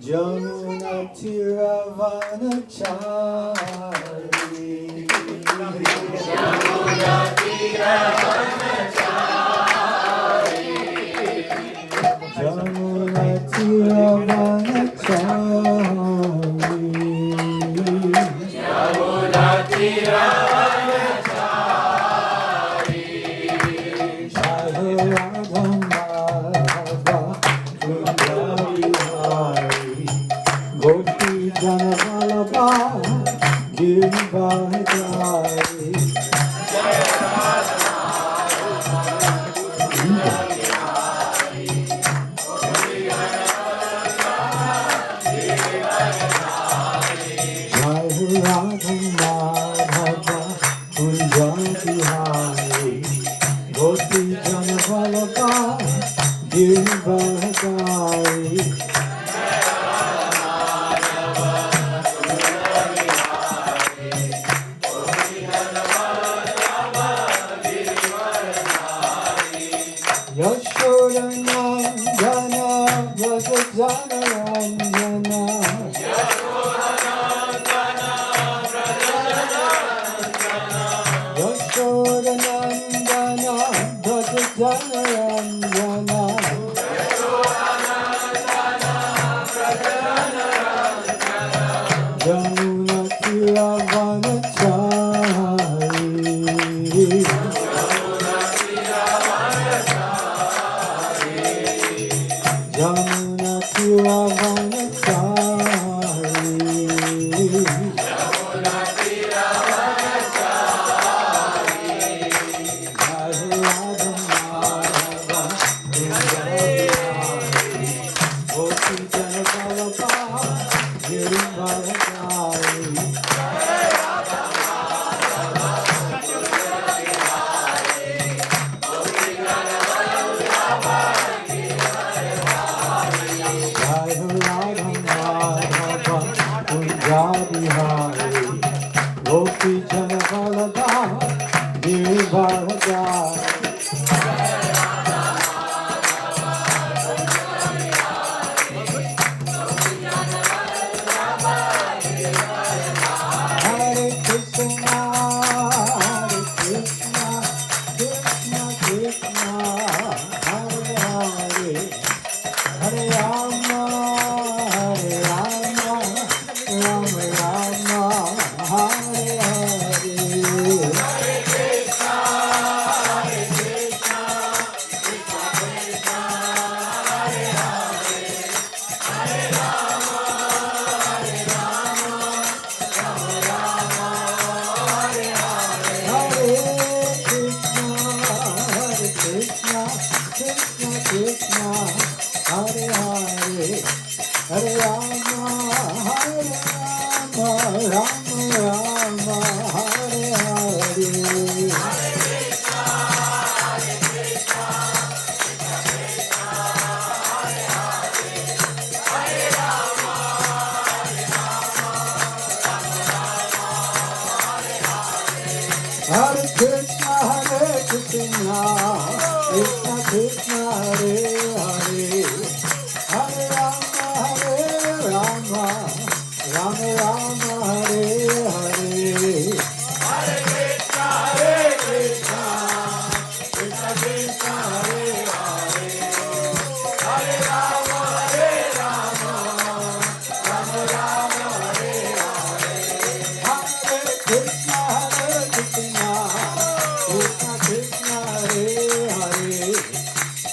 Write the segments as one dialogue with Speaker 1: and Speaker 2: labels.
Speaker 1: Jamuna Tiravanachari. Jamuna Tiravanachari. Jamuna Tiravanachari. Jamuna Tiravanachari. Jai Radha Madhava Kunjabihari. Gopi Jana Vallabha Girivardhari. Jai Radha Madhava Kunjabihari. Gopi Jana Vallabha Girivardhari. Jai Radha Madhava Kunjabihari. Gopi Jana Vallabha Girivardhari. Yashoda Nandana Vrajajana Ranjana. Yashoda Nandana Vrajajana Ranjana. Yashoda Nandana Vrajajana Ranjana. Yashoda Nandana Vrajajana Ranjana. Jamuna Tiravanachari. Jamuna Tiravanachari. Jamuna Tiravanachari. Jai Radha Madhava Kunjabihari. Gopi Jana Vallabha Girivardhari. Jai Radha Madhava Kunjabihari. Gopi Jana Vallabha Jai Radha Madhava Kunjabihari. Gopi Jana Vallabha Girivardhari. Hare Krishna, Hare Krishna, Krishna Krishna, Hare Hare. Hare Rama, Hare Rama, Rama Rama, Hare Hare. Hare Krishna, Hare Krishna, Krishna Krishna, Hare Hare. Hare Rama, Hare Rama, Rama Rama, Hare Hare. Hare Krishna, Hare Krishna, Krishna Krishna, Hare Hare. Hare Rama, Hare Rama, Rama Rama, Hare Hare. Hare Krishna, Hare Krishna, Krishna Krishna, Hare Hare. Hare Rama, Hare Rama, Rama Rama, Hare Hare. Hare Krishna, Hare Krishna, Krishna Krishna, Hare Hare. Hare Rama, Hare Rama, Rama Rama, Hare Hare. Hare Krishna, Hare Krishna, Krishna Krishna, Hare Hare. Hare Rama, Hare Rama, Rama Rama, Hare Hare. Hare Krishna, Hare Krishna, Krishna Krishna, Hare Hare.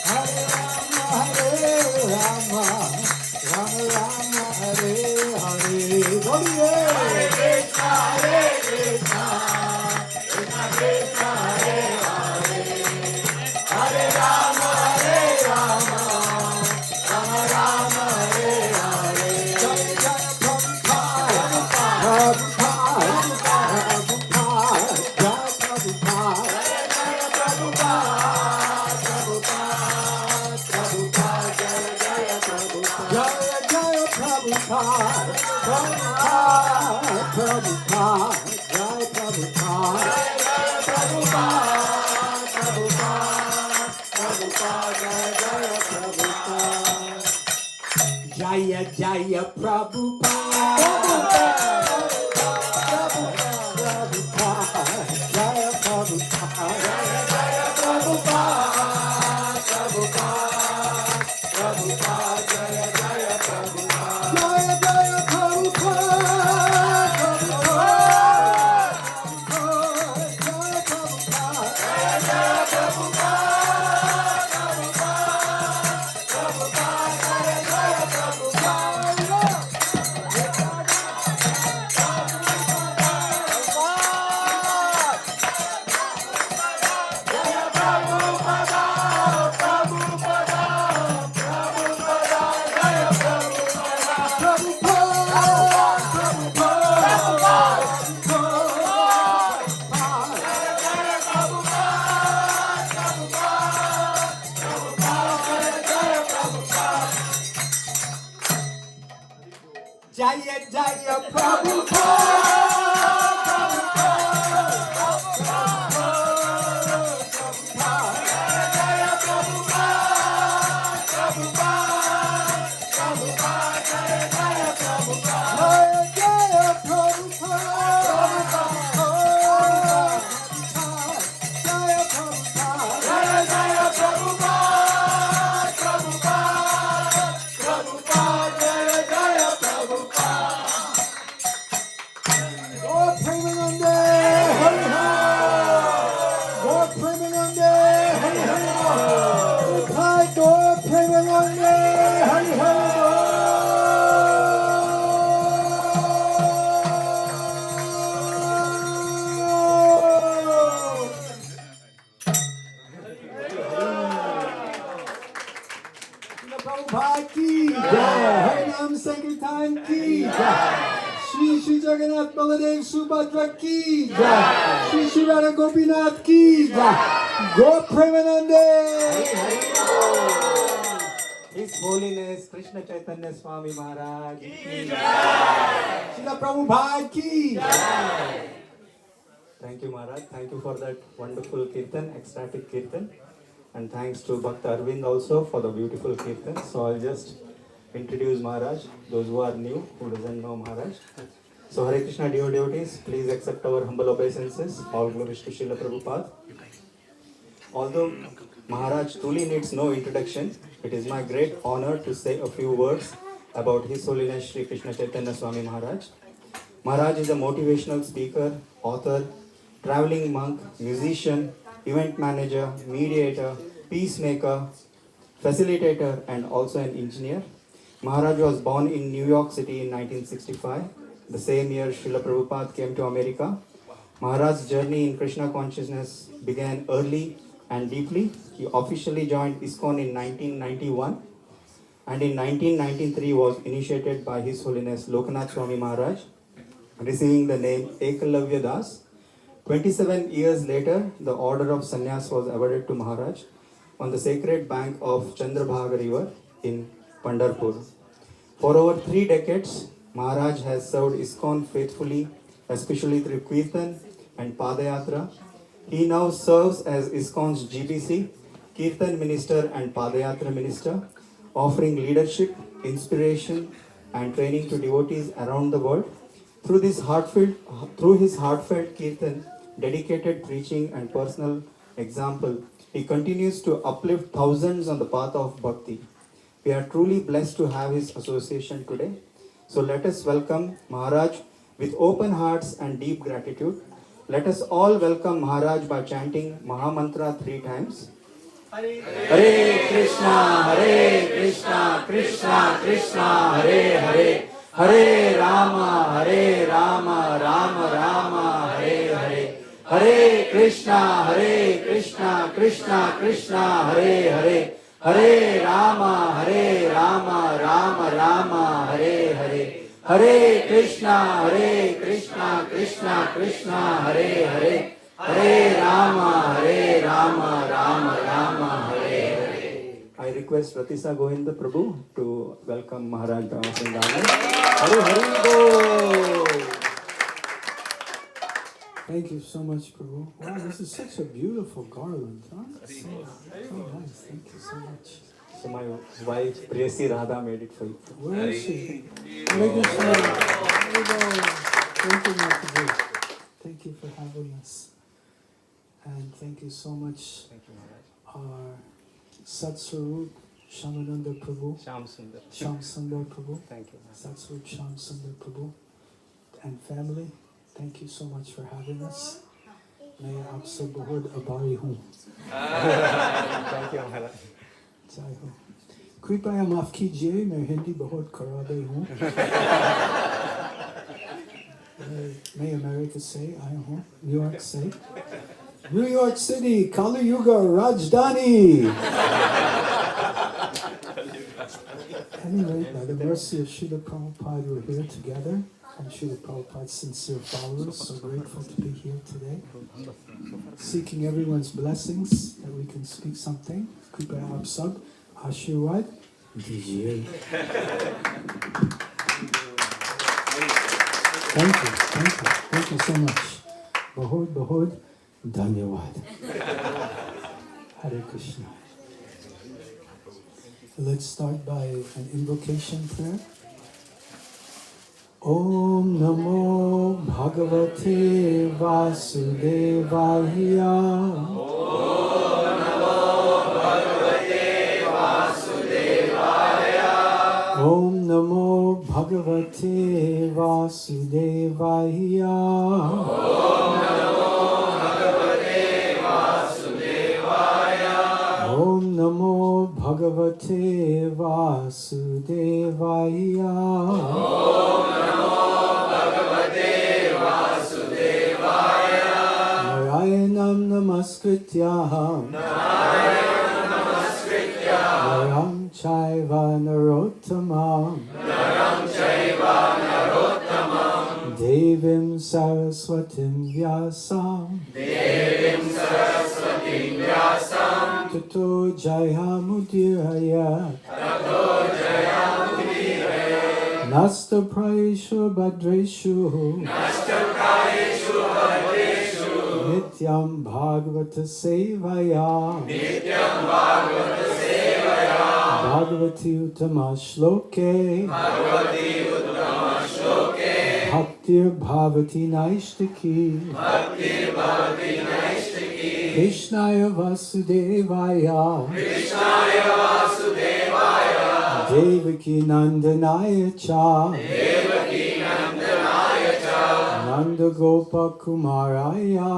Speaker 1: Hare Rama, Hare Rama, Rama Rama, Hare Hare. Boliye. Hare Krishna, Hare Krishna, Krishna Krishna, Hare Hare. Hare Rama, Hare Rama, Rama Rama, Hare Hare. Jai Jai Prabhupada, Prabhupada, Prabhupada, Jai Prabhupada, Jai Prabhupada, Prabhupada, Jai Jai Prabhupada, Jai Jai Prabhupada, Prabhupada, Prabhupada, Jai Prabhupada, Jai Prabhupada, Prabhupada. Jaya Jaya Prabhupada. Jaya Prabhupada. Jaya Jaya Prabhupada ki jai. Hari Nam Sankirtan ki jai. Shri Jagannath Baladev Subhadra ki jai. Shri Radha Gopinath ki jai. Go Premanande. His Holiness Krishna Chaitanya Swami Maharaj ki jai. Shri Prabhupada ki jai. Thank you, Maharaj. Thank you for that wonderful kirtan, ecstatic kirtan. And thanks to Bhakta Arvind also for the beautiful kirtan. So I'll just introduce Maharaj, those who are new, who doesn't know Maharaj. So Hare Krishna dear devotees, please accept our humble obeisances. All glories to Srila Prabhupada. Although Maharaj truly needs no introduction, it is my great honor to say a few words about His Holiness Sri Krishna Chaitanya Swami Maharaj. Maharaj is a motivational speaker, author, traveling monk, musician, event manager, mediator, peacemaker, facilitator, and also an engineer. Maharaj was born in New York City in 1965. The same year, Srila Prabhupada came to America. Maharaj's journey in Krishna consciousness began early and deeply. He officially joined ISKCON in 1991, and in 1993 was initiated by His Holiness Lokanath Swami Maharaj, receiving the name Ekalavya Das. 27 years later, the order of sannyas was awarded to Maharaj on the sacred bank of Chandrabhaga river in Pandharpur. For over 3 decades, Maharaj has served ISKCON faithfully, especially through Kirtan and Padayatra. He now serves as ISKCON's GBC, Kirtan Minister and Padayatra Minister, offering leadership, inspiration, and training to devotees around the world. Through his heartfelt Kirtan, dedicated preaching, and personal example, he continues to uplift thousands on the path of bhakti. We are truly blessed to have his association today. So let us welcome Maharaj with open hearts and deep gratitude. Let us all welcome Maharaj by chanting Mahamantra 3 times. Hare Krishna, Krishna Krishna, Hare Hare, Hare Rama, Rama Rama, Hare Hare. Hare Krishna, Krishna Krishna, Hare Hare, Hare Rama, Rama Rama, Hare Hare. Hare Krishna, Krishna, Hare Hare, Hare Rama, Rama Rama, Hare Hare. I request Ratisa Govinda Prabhu to welcome Maharaj Brahmasindana. Hare Hare Bol.
Speaker 2: Thank you so much, Prabhu. Wow, this is such a beautiful garland, huh? So nice. Thank you so much.
Speaker 1: So my wife, Priyasi Radha, made it for you.
Speaker 2: Where is she? Hare Krishna. There we go. Thank you, Prabhu. Thank you for having us. And thank you so much,
Speaker 1: Thank you, Maharaj.
Speaker 2: our Satswarup Shamananda Prabhu,
Speaker 1: Sham Sundar.
Speaker 2: Sham Sundar Prabhu,
Speaker 1: Thank you, Maharaj.
Speaker 2: Satswarup Sham Sundar Prabhu, and family. Thank you so much for having us. मैं आपसे बहुत आभारी हूँ.
Speaker 1: Thank you, Maharaj.
Speaker 2: जय हो. कृपया माफ कीजिए, मैं हिंदी बहुत खराब हूँ. मैं अमेरिका से आया हूँ, न्यूयॉर्क से. New York City, Kali Yuga, Rajdhani. Anyway, by the mercy of Srila Prabhupada, we're here together. And Srila Prabhupada's sincere followers, so grateful to be here today. Seeking everyone's blessings that we can speak something. Kripaya aap sab Ashirwad dijiye. Thank you so much. Bahut Dhanyawad. Hare Krishna. Let's start by an invocation prayer. Om Namo Bhagavate Vasudevaya.
Speaker 3: Om Namo Bhagavate Vasudevaya.
Speaker 2: Om Namo Bhagavate Vasudevaya. Om Namo Bhagavate Vasudevaya.
Speaker 3: Om Namo Bhagavate Vasudevaya.
Speaker 2: Narayanam Namaskrityam. Naram Chaiva Narottamam. Devim Saraswatim Vyasam. Tato Jayamudiraya. Nasta Praeshu Bhadreshu. Nityam Bhagavata Sevaya. Bhagavati Uttama Shloke. Bhaktir Bhavati Naishtaki. Krishnaya Vasudevaya. Devaki Nandanaya Cha. Nanda Gopa Kumaraya.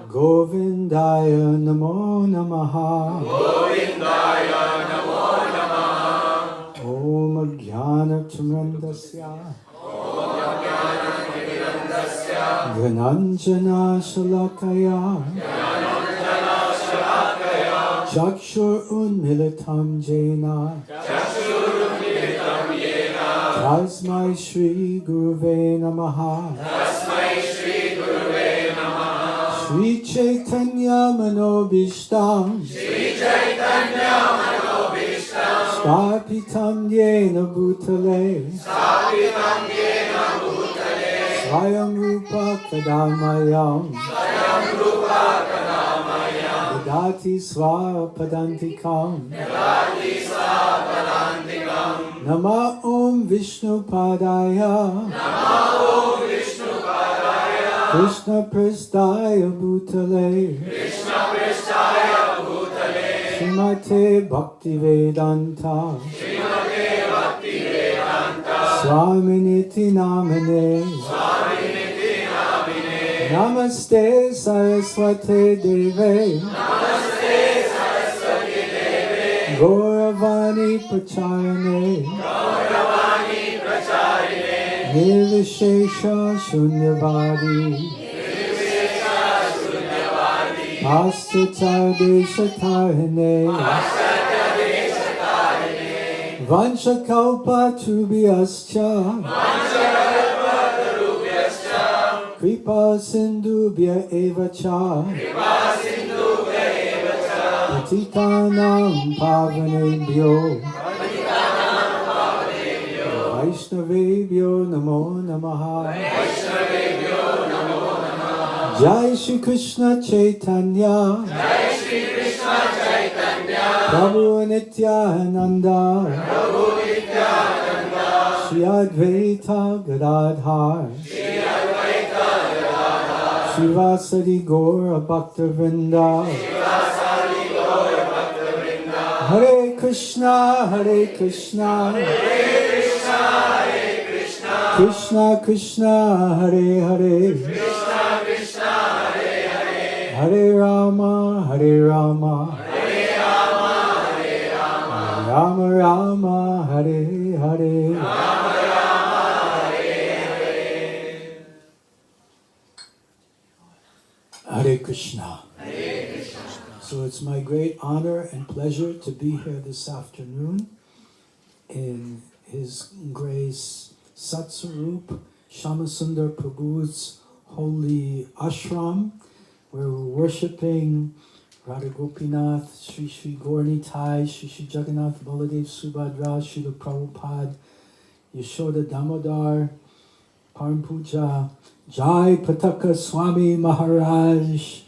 Speaker 2: Govindaya Namo Namaha. Om Jnana Tamrandasya. Gyananjana Shalakaya. Chakshur Unmilitam Jena. Tasmai Shri Guruve Namaha. Shri Chaitanya Manobishtam. Stapitam Yena Bhutale. Swayam Rupa Kadamayam. Vidati Swapadantikam. Nama Om Vishnu Padaya. Krishna Prestaya Bhutale. Srimate Bhaktivedanta. Swaminiti Namane. Namaste Saraswate Deve. Gauravani Pracharane. Nirvishesha Shunyavadi. Paschata Deshatarine. Vanshakalpa Tubhyascha. Kripa Sindhubhya Evacha. Patitanam Pavanebhyo. Vaishnavebhyo Namo Namaha.
Speaker 3: Vaishnavebhyo Namo Namaha.
Speaker 2: Jai Shri Krishna Chaitanya.
Speaker 3: Jai Shri Krishna Chaitanya.
Speaker 2: Prabhu Nityananda.
Speaker 3: Prabhu Nityananda.
Speaker 2: Shri Advaita Gadadhar.
Speaker 3: Shri Advaita Gadadhar.
Speaker 2: Shivasari Gaura Bhaktavrinda.
Speaker 3: Shivasari Gaura Bhaktavrinda.
Speaker 2: Hare Krishna, Hare Krishna.
Speaker 3: Hare Krishna, Hare Krishna.
Speaker 2: Krishna Krishna, Hare Hare.
Speaker 3: Krishna Krishna, Hare Hare.
Speaker 2: Hare Rama, Hare Rama.
Speaker 3: Hare Rama, Hare Rama.
Speaker 2: Rama Rama, Hare Hare.
Speaker 3: Rama Rama, Hare Hare.
Speaker 2: Hare Krishna.
Speaker 3: Hare Krishna.
Speaker 2: So it's my great honor and pleasure to be here this afternoon in His Grace Satsarup Shamasundar Prabhu's holy ashram, where we're worshipping Radha Gopinath, Sri Sri Gaurnitai, Sri Sri Jagannath Baladev Subhadra, Srila Prabhupada, Yashoda Damodar, Param Puja, Jai Pataka Swami Maharaj.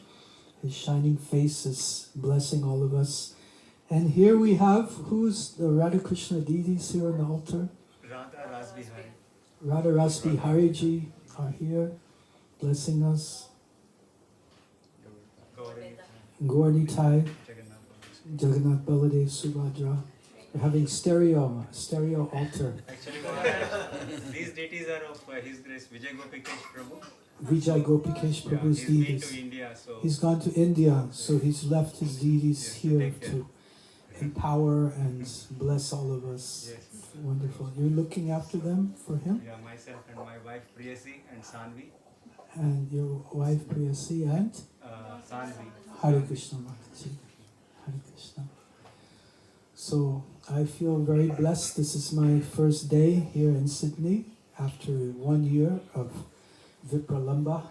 Speaker 2: His shining face is blessing all of us. And here we have, who's the Radha Krishna deities here on the altar? Radha Rasbihari Ji are here, blessing us. Gaurnitai, Jagannath Baladev Subhadra. We're having stereo altar.
Speaker 4: Actually, these deities are of His Grace Vijay Gopikesh Prabhu.
Speaker 2: Vijay Gopikesh Prabhu's
Speaker 4: He's been
Speaker 2: deities.
Speaker 4: to India, so
Speaker 2: He's gone to India, so he's left his deities
Speaker 4: Yes,
Speaker 2: here
Speaker 4: take care.
Speaker 2: to empower and bless all of us.
Speaker 4: yes.
Speaker 2: Wonderful. You're looking after them for him?
Speaker 4: Yeah, myself and my wife Priyasi and Sanvi.
Speaker 2: And your wife Priyasi and
Speaker 4: Sanvi.
Speaker 2: Hare Krishna Mataji. Hare Krishna. So I feel very blessed. This is my first day here in Sydney after 1 year of Vipralamba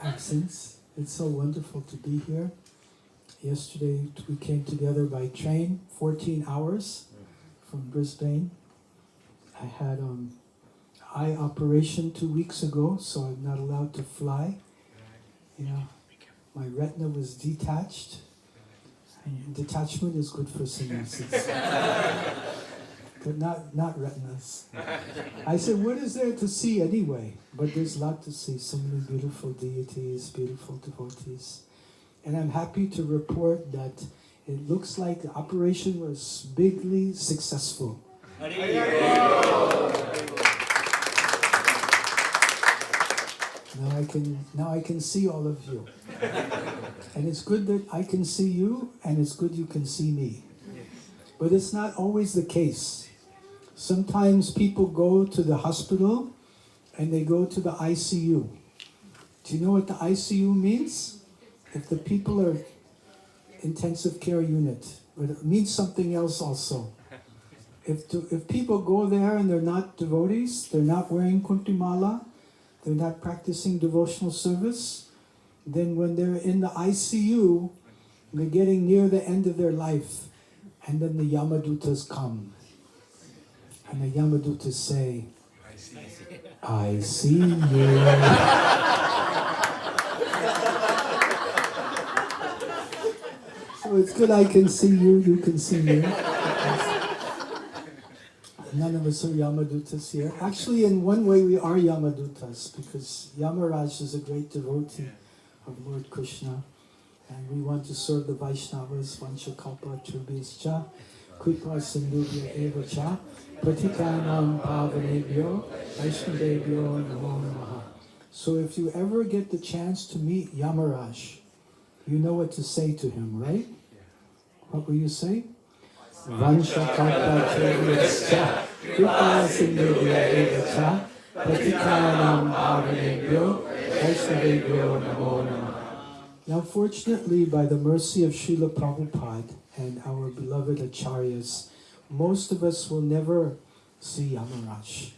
Speaker 2: absence. It's so wonderful to be here. Yesterday we came together by train, 14 hours from Brisbane. I had eye operation 2 weeks ago, so I'm not allowed to fly. Yeah, my retina was detached. And detachment is good for synapses, but not retinas. I said, what is there to see anyway? But there's a lot to see. So many beautiful deities, beautiful devotees. And I'm happy to report that it looks like the operation was bigly successful. Now I can see all of you. And it's good that I can see you, and it's good you can see me. But it's not always the case. Sometimes people go to the hospital and they go to the ICU. Do you know what the ICU means? If the people are intensive care unit, but it means something else also. If people go there and they're not devotees, they're not wearing kuntimala, they're not practicing devotional service, then when they're in the ICU, they're getting near the end of their life, and then the Yamadutas come. And the Yamadutas say, I see you. So it's good I can see you, you can see me. None of us are Yamadutas here. Actually, in one way, we are Yamadutas because Yamaraj is a great devotee of Lord Krishna. And we want to serve the Vaishnavas, Vanchakalpa, Trubhischa, Kripa Sindhubhya Eva Cha, Pratikanam Pavanebhyo, Vaishnavebhyo Namo Namaha. So if you ever get the chance to meet Yamaraj, you know what to say to him, right? What will you say? Vanchakalpa Trubhischa, Kripa Sindhubhya Eva Cha, Pratikanam Pavanebhyo, Vaishnavebhyo Namo Namaha. Now, fortunately, by the mercy of Srila Prabhupada and our beloved Acharyas, most of us will never see Yamaraj.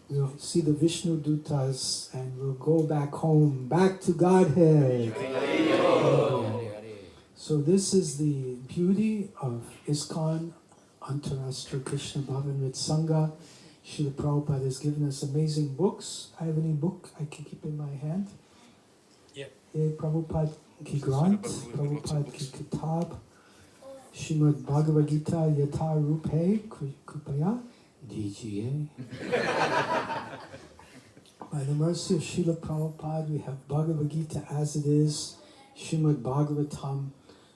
Speaker 2: We'll see the Vishnu Dutas and we'll go back home, back to Godhead. So this is the beauty of ISKCON Antarashtra Krishna Bhavanrit Sangha. Srila Prabhupada has given us amazing books. I have any book I can keep in my hand?
Speaker 4: Yeah.
Speaker 2: Prabhupada ki Granth, Prabhupada ki Kitab, Srimad Bhagavad Gita Yatha Rupe Kripaya DGA. By the mercy of Srila Prabhupada, we have Bhagavad Gita as it is, Srimad Bhagavatam,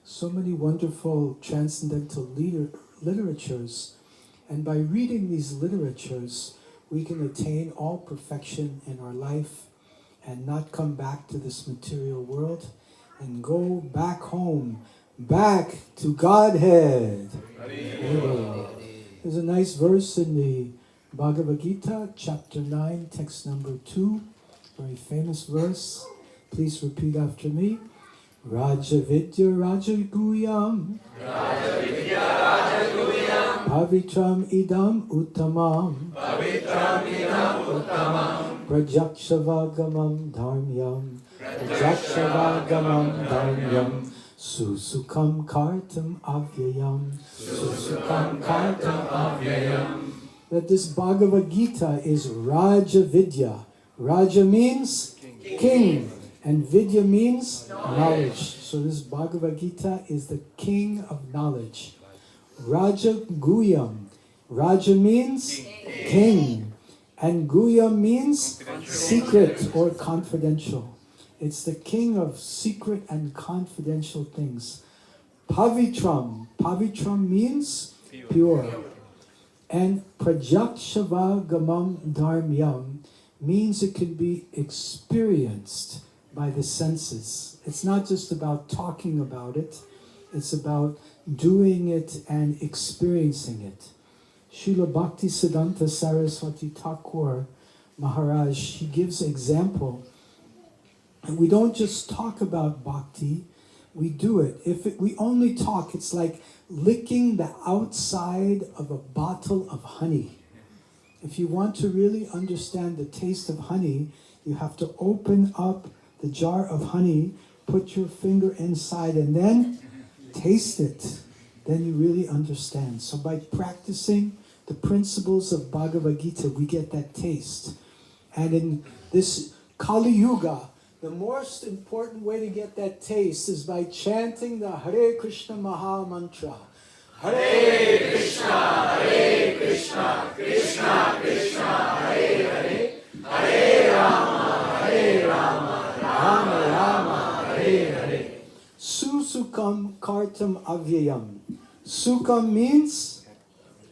Speaker 2: so many wonderful transcendental literatures. And by reading these literatures, we can attain all perfection in our life and not come back to this material world and go back home, back to Godhead. There's a nice verse in the Bhagavad Gita, chapter 9, text number 2, very famous verse. Please repeat after me. Raja Vidya Raja Guyam Pavitram Idam Uttamam Prajaksavagamam Dharmyam Susukam Kartam Avyayam. That this Bhagavad Gita is Raja Vidya. Raja means king. And Vidya means knowledge. So this Bhagavad Gita is the king of knowledge. Raja Guyam. Raja means king. And Guyam means secret or confidential. It's the king of secret and confidential things. Pavitram. Pavitram means pure. And Prajaksavagamam Dharmyam means it can be experienced by the senses. It's not just about talking about it, it's about doing it and experiencing it. Srila Bhakti Siddhanta Saraswati Thakur Maharaj, he gives an example. And we don't just talk about bhakti, we do it. We only talk, it's like licking the outside of a bottle of honey. If you want to really understand the taste of honey, you have to open up the jar of honey, put your finger inside, and then taste it. Then you really understand. So by practicing the principles of Bhagavad Gita, we get that taste. And in this Kali Yuga, the most important way to get that taste is by chanting the Hare Krishna Maha Mantra.
Speaker 3: Hare Krishna, Krishna Krishna, Hare Hare, Hare Rama, Rama Rama, Hare Hare.
Speaker 2: Susukam kartam avyayam. Sukam means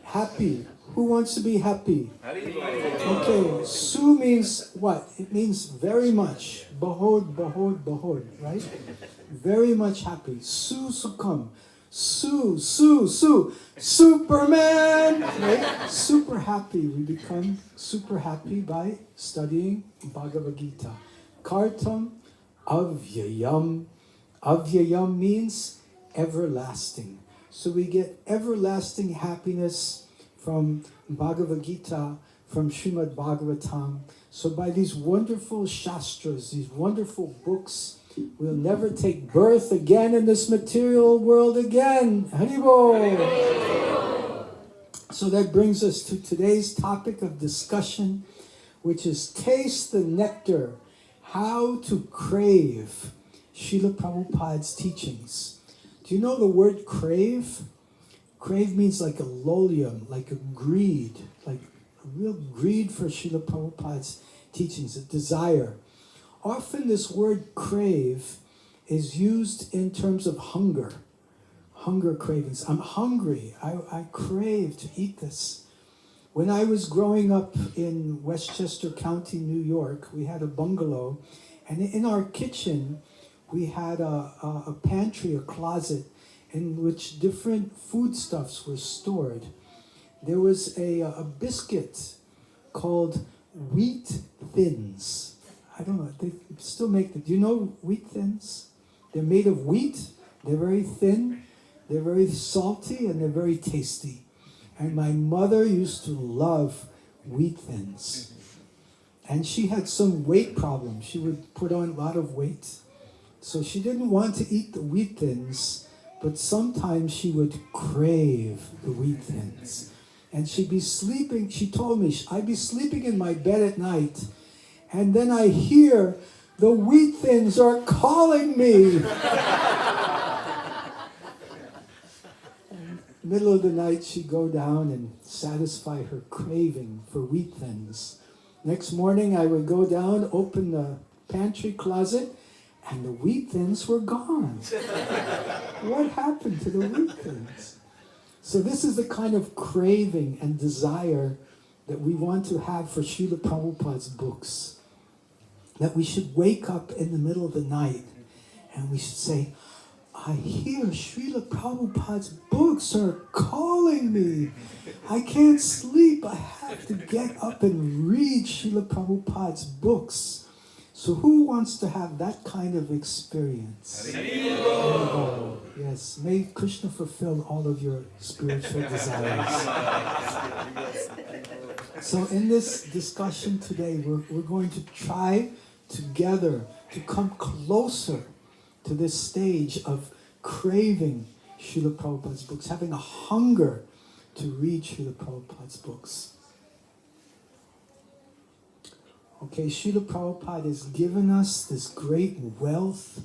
Speaker 2: happy. Who wants to be happy? Okay, su means what? It means very much. Bahod, bahod, bahod, right? Very much happy. Susukam. Superman! Right? Super happy. We become super happy by studying Bhagavad Gita. Kartam avyayam. Avyayam means everlasting. So we get everlasting happiness from Bhagavad Gita, from Srimad Bhagavatam. So by these wonderful shastras, these wonderful books, we'll never take birth again in this material world again. Haribol! So that brings us to today's topic of discussion, which is taste the nectar, how to crave Srila Prabhupada's teachings. Do you know the word crave? Crave means like a lolium, like a greed, like a real greed for Srila Prabhupada's teachings, a desire. Often this word crave is used in terms of hunger cravings. I'm hungry, I crave to eat this. When I was growing up in Westchester County, New York, we had a bungalow, and in our kitchen, we had a pantry, a closet, in which different foodstuffs were stored. There was a biscuit called Wheat Thins. I don't know, they still make them. Do you know Wheat Thins? They're made of wheat, they're very thin, they're very salty, and they're very tasty. And my mother used to love Wheat Thins. And she had some weight problems. She would put on a lot of weight. So she didn't want to eat the Wheat Thins, but sometimes she would crave the wheat thins. And she'd be sleeping, she told me, I'd be sleeping in my bed at night, and then I hear the wheat thins are calling me. Middle of the night, she'd go down and satisfy her craving for wheat thins. Next morning, I would go down, open the pantry closet, and the wheat thins were gone. What happened to the wheat thins? So this is the kind of craving and desire that we want to have for Srila Prabhupada's books. That we should wake up in the middle of the night and we should say, I hear Srila Prabhupada's books are calling me. I can't sleep. I have to get up and read Srila Prabhupada's books. So who wants to have that kind of experience? Yes, may Krishna fulfill all of your spiritual desires. So in this discussion today, we're going to try together to come closer to this stage of craving Srila Prabhupada's books, having a hunger to read Srila Prabhupada's books. Okay, Srila Prabhupada has given us this great wealth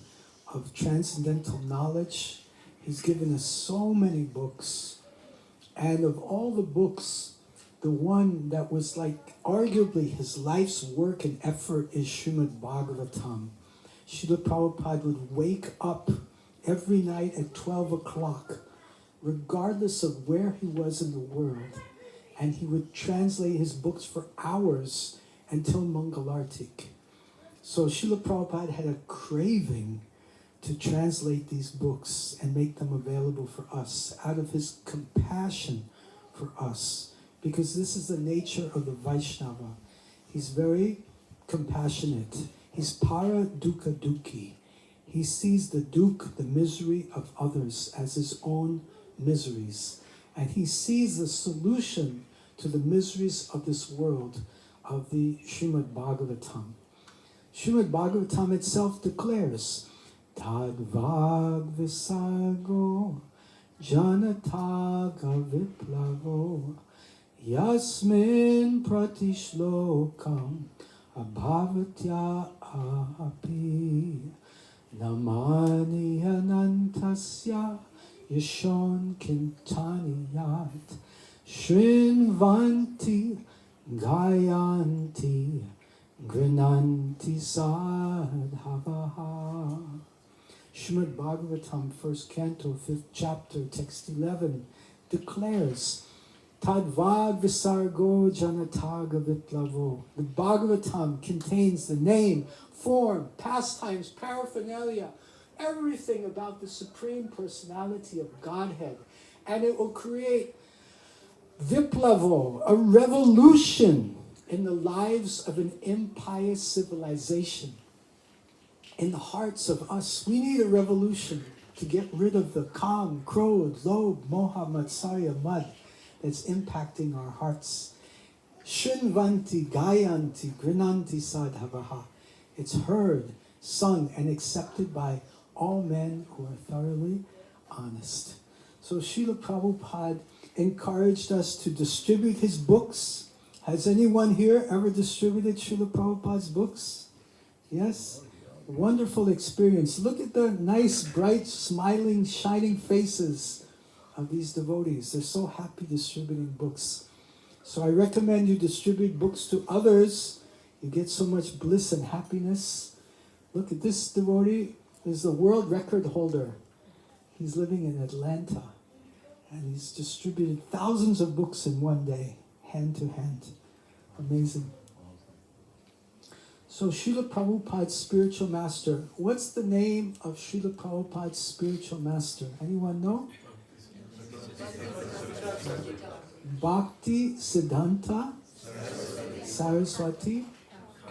Speaker 2: of transcendental knowledge. He's given us so many books. And of all the books, the one that was like arguably his life's work and effort is Srimad Bhagavatam. Srila Prabhupada would wake up every night at 12 o'clock, regardless of where he was in the world, and he would translate his books for hours until Mangalartik. So Srila Prabhupada had a craving to translate these books and make them available for us out of his compassion for us, because this is the nature of the Vaishnava. He's very compassionate. He's para dukkha dukhi. He sees the dukh, the misery of others, as his own miseries. And he sees the solution to the miseries of this world of the Srimad Bhagavatam. Srimad Bhagavatam itself declares, Tad vag visago janataga viplavo yasmin pratishlokam abhavatya api namani anantasya yashon kintaniyat shrinvanti gayanti grinanti sadhavaha. Srimad Bhagavatam, 1st canto, 5th chapter, text 11, declares, Tadvad visargo janataga viplavo. The Bhagavatam contains the name, form, pastimes, paraphernalia, everything about the Supreme Personality of Godhead. And it will create viplavo, a revolution in the lives of an impious civilization. In the hearts of us, we need a revolution to get rid of the kam, krodh, lobh, moha, matsarya, mud that's impacting our hearts. Shrinvanti, gayanti, grinanti sadhavaha. It's heard, sung, and accepted by all men who are thoroughly honest. So Srila Prabhupada encouraged us to distribute his books. Has anyone here ever distributed Srila Prabhupada's books? Yes? Wonderful experience. Look at the nice, bright, smiling, shining faces of these devotees. They're so happy distributing books. So I recommend you distribute books to others. You get so much bliss and happiness. Look at this devotee. Is the world record holder. He's living in Atlanta. And he's distributed thousands of books in one day, hand to hand. Amazing. So Srila Prabhupada's spiritual master. What's the name of Srila Prabhupada's spiritual master? Anyone know? Bhakti Siddhanta Saraswati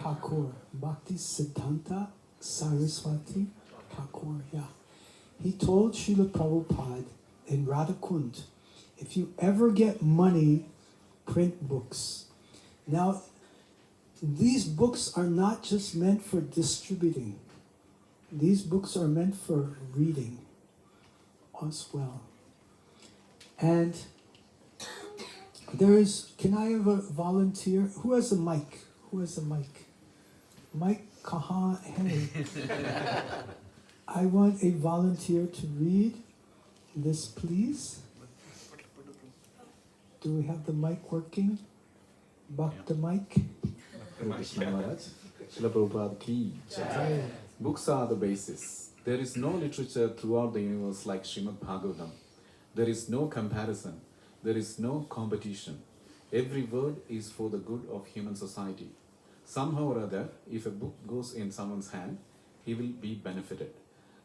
Speaker 2: Thakur. Bhakti Siddhanta Saraswati Thakur. Yeah. He told Srila Prabhupada in Radhakund, if you ever get money, print books. Now, these books are not just meant for distributing. These books are meant for reading. as well. And can I have a volunteer? Who has a mic? Who has a mic? Mike kahan hai? I want a volunteer to read this, please. Do we have the mic working? Buck the mic.
Speaker 5: Krishna Maharaj. Srila Prabhupada ki jai. Books are the basis. There is no literature throughout the universe like Srimad Bhagavatam. There is no comparison. There is no competition. Every word is for the good of human society. Somehow or other, if a book goes in someone's hand, he will be benefited.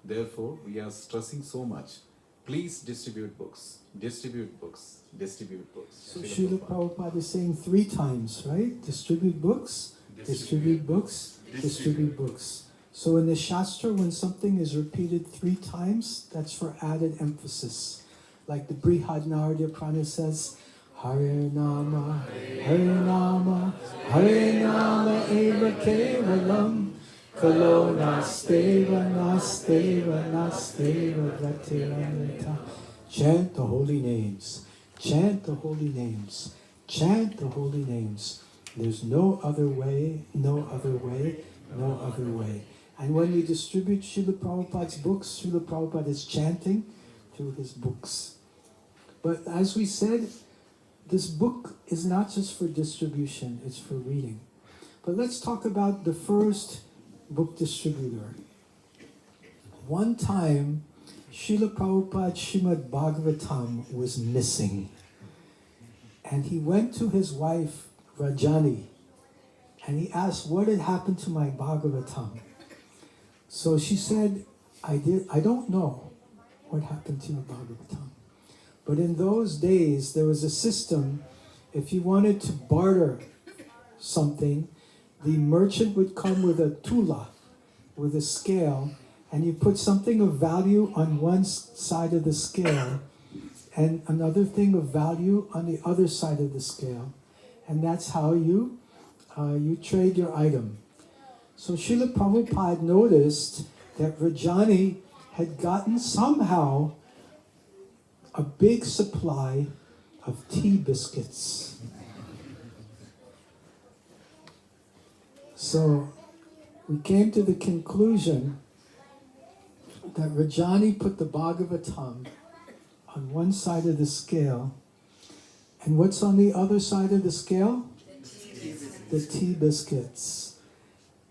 Speaker 5: Therefore, we are stressing so much. Please distribute books. Distribute books. Distribute books.
Speaker 2: So Srila Prabhupada is saying 3 times, right? Distribute books, distribute books, distribute books. So in the Shastra, when something is repeated 3 times, that's for added emphasis. Like the Brihad Narada Prana says, Hare Nama, Hare Nama, Hare Nama Eva Kevalam, Kalo Nasteva, Nasteva, Nasteva, Vratiramita. Chant the holy names, chant the holy names, chant the holy names. There's no other way, no other way, no other way. And when we distribute Srila Prabhupada's books, Srila Prabhupada is chanting through his books. But as we said, this book is not just for distribution, it's for reading. But let's talk about the first book distributor. One time, Srila Prabhupada's Srimad Bhagavatam was missing. And he went to his wife, Rajani, and he asked, what had happened to my Bhagavatam? So she said, I don't know what happened to your Bhagavatam. But in those days, there was a system, if you wanted to barter something, the merchant would come with a tula, with a scale, and you put something of value on one side of the scale, and another thing of value on the other side of the scale. And that's how you trade your item. So Srila Prabhupada noticed that Rajani had gotten somehow a big supply of tea biscuits. So we came to the conclusion that Rajani put the Bhagavatam on one side of the scale, and what's on the other side of the scale? The tea biscuits.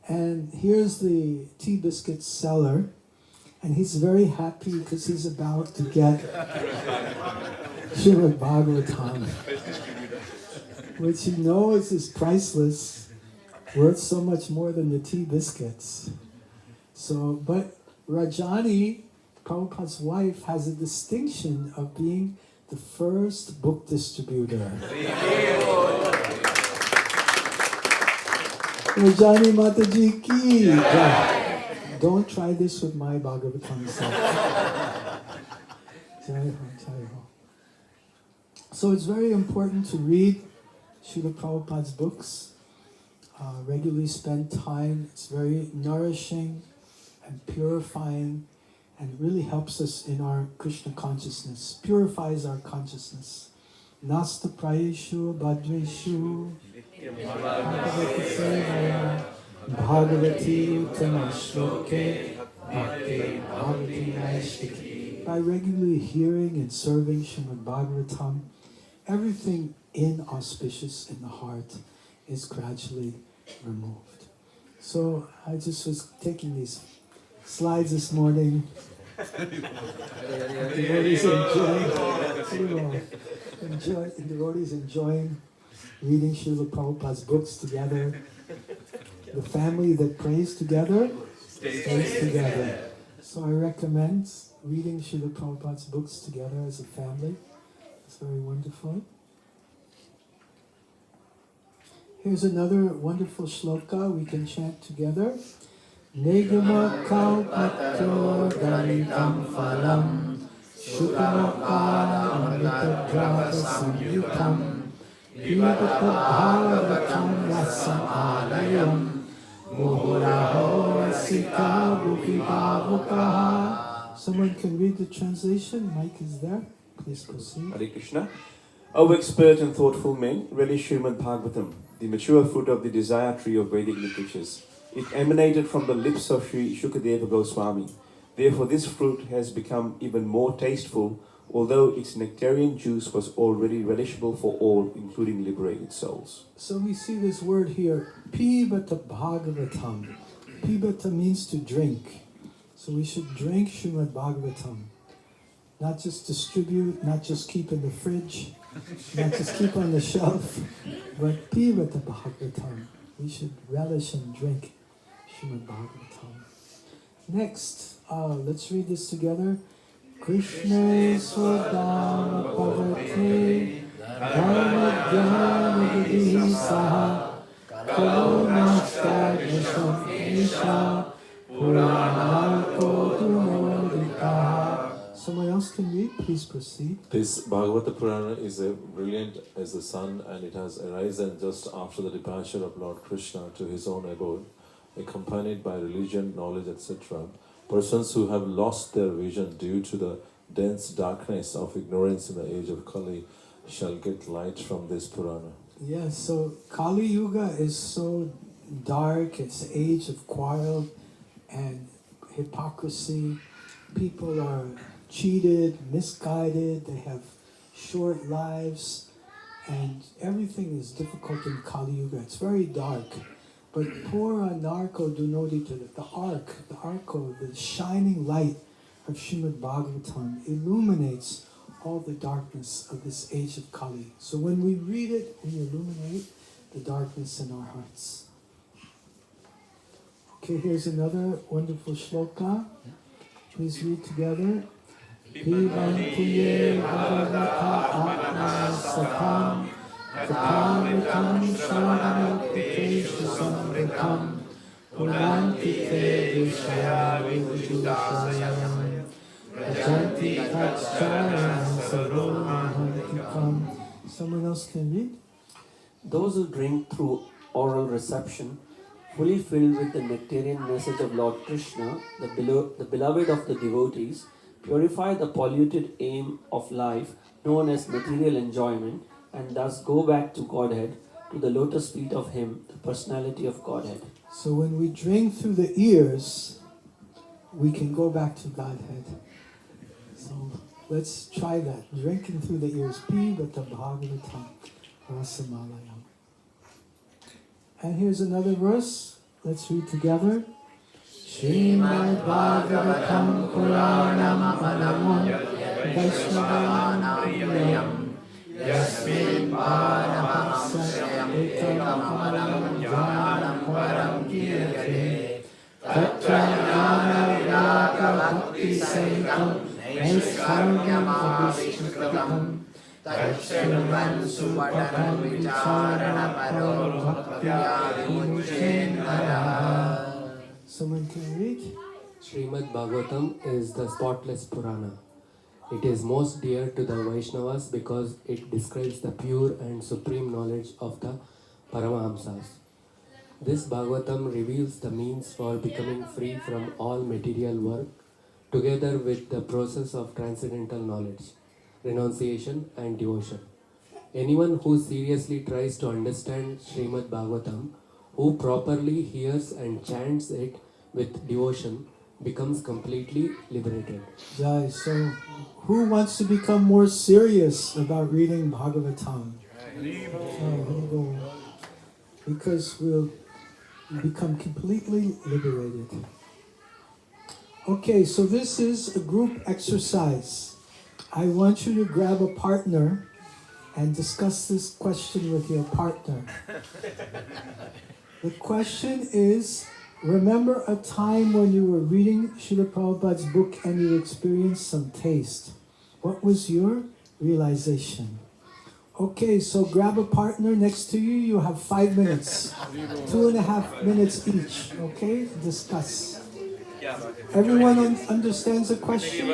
Speaker 2: And here's the tea biscuit seller, and he's very happy because he's about to get Srimad Bhagavatam, which he knows is priceless, worth so much more than the tea biscuits. So, but Rajani, Prabhupada's wife, has a distinction of being the first book distributor. Rajani Mataji ki jai. Don't try this with my Bhagavatam. Jai ho, jai ho. So it's very important to read Srila Prabhupada's books. Regularly spend time. It's very nourishing and purifying, and really helps us in our Krishna consciousness, purifies our consciousness. Nasta prayeshu bhadreshu bhagavati sevaya bhagavati uttama shloke bhakti bhagavati naishtiki. By regularly hearing and serving Srimad Bhagavatam, everything inauspicious in the heart is gradually removed. So I just was taking these slides this morning. Devotees enjoying reading Srila Prabhupada's books together. The family that prays together stays together. So I recommend reading Srila Prabhupada's books together as a family. It's very wonderful. Here's another wonderful shloka we can chant together. Nigama kalpato dalitam phalam Shukamokara amritadrata samyutam Pibata bhagavatam rasam alayam Muhuraho rasika bhukibhavukaha Someone can read the translation. Mike is there. Please proceed.
Speaker 3: Hare Krishna. O expert and thoughtful men, relish Srimad Bhagavatam, the mature fruit of the desire tree of Vedic literatures. It emanated from the lips of Sri Shukadeva Goswami. Therefore, this fruit has become even more tasteful, although its nectarian juice was already relishable for all, including liberated souls.
Speaker 2: So we see this word here, Pibata Bhagavatam. Pibata means to drink. So we should drink Srimad Bhagavatam. Not just distribute, not just keep in the fridge, not just keep on the shelf, but Pibata Bhagavatam. We should relish and drink Srimad Bhagavatam. Next, let's read this together. Krishna Swadama Bhavate Dharma Dhyana Saha Kalona Stagnasham Isha Puranarko Dumodika. Someone else can read, please proceed.
Speaker 6: This Bhagavata Purana is brilliant as the sun, and it has arisen just after the departure of Lord Krishna to his own abode, accompanied by religion, knowledge, etc. Persons who have lost their vision due to the dense darkness of ignorance in the age of Kali shall get light from this Purana.
Speaker 2: Yes, so Kali Yuga is so dark, it's the age of quarrel and hypocrisy. People are cheated, misguided, they have short lives, and everything is difficult in Kali Yuga. It's very dark. But Pura Narko Dunodita, the arco, the shining light of Srimad Bhagavatam illuminates all the darkness of this age of Kali. So when we read it, we illuminate the darkness in our hearts. Okay, here's another wonderful shloka. Please read together. Pibantiye Bhagavata Atma Satam Katamitam Shranapiteshu Samritam Purantite Vishaya Vijudasayam Ajanti Tatchayam Sarvamahantikam. Someone else can read?
Speaker 7: Those who drink through oral reception, fully filled with the nectarian message of Lord Krishna, the beloved of the devotees, purify the polluted aim of life known as material enjoyment, and thus go back to Godhead, to the lotus feet of Him, the personality of Godhead.
Speaker 2: So when we drink through the ears, we can go back to Godhead. So let's try that. Drinking through the ears. Pibata Bhagavatam Rasamalayam. And here's another verse. Let's read together. Srimad Bhagavatam Puranam Anamam Vaishnavanayam Yasmin Paramaham Ekam Amalam Jnanam Param Kiyate Tattva Jnana Bhakti Sahitam Naiskaryam Avishnutam Tachirvan Suvadan Vicharana Paro Bhaktya Vimuchenara. Someone can read?
Speaker 7: Srimad Bhagavatam is the spotless Purana. It is most dear to the Vaishnavas because it describes the pure and supreme knowledge of the Paramahamsas. This Bhagavatam reveals the means for becoming free from all material work, together with the process of transcendental knowledge, renunciation and devotion. Anyone who seriously tries to understand Srimad Bhagavatam, who properly hears and chants it with devotion, becomes completely liberated.
Speaker 2: Jai. So, who wants to become more serious about reading Bhagavatam? Because we'll become completely liberated. Okay, so this is a group exercise. I want you to grab a partner and discuss this question with your partner. The question is, remember a time when you were reading Srila Prabhupada's book and you experienced some taste. What was your realization? Okay, so grab a partner next to you. You have 5 minutes. 2.5 minutes each, okay? Discuss. Everyone understands the question?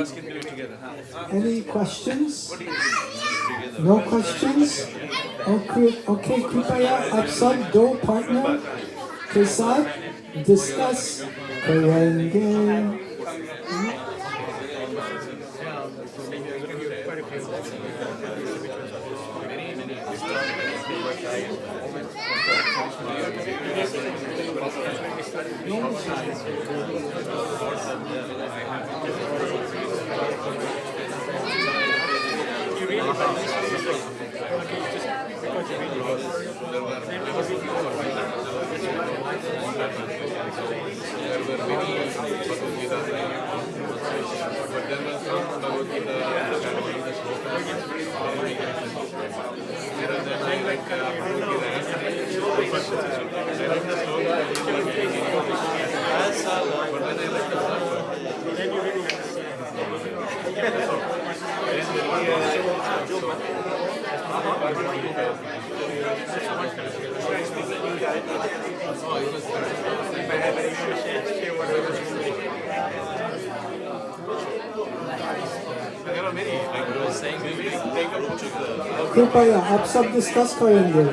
Speaker 2: Any questions? No questions? Okay, Kripaya, आप सब दो partner के साथ discuss करेंगे. कृपया आप सब discuss करेंगे.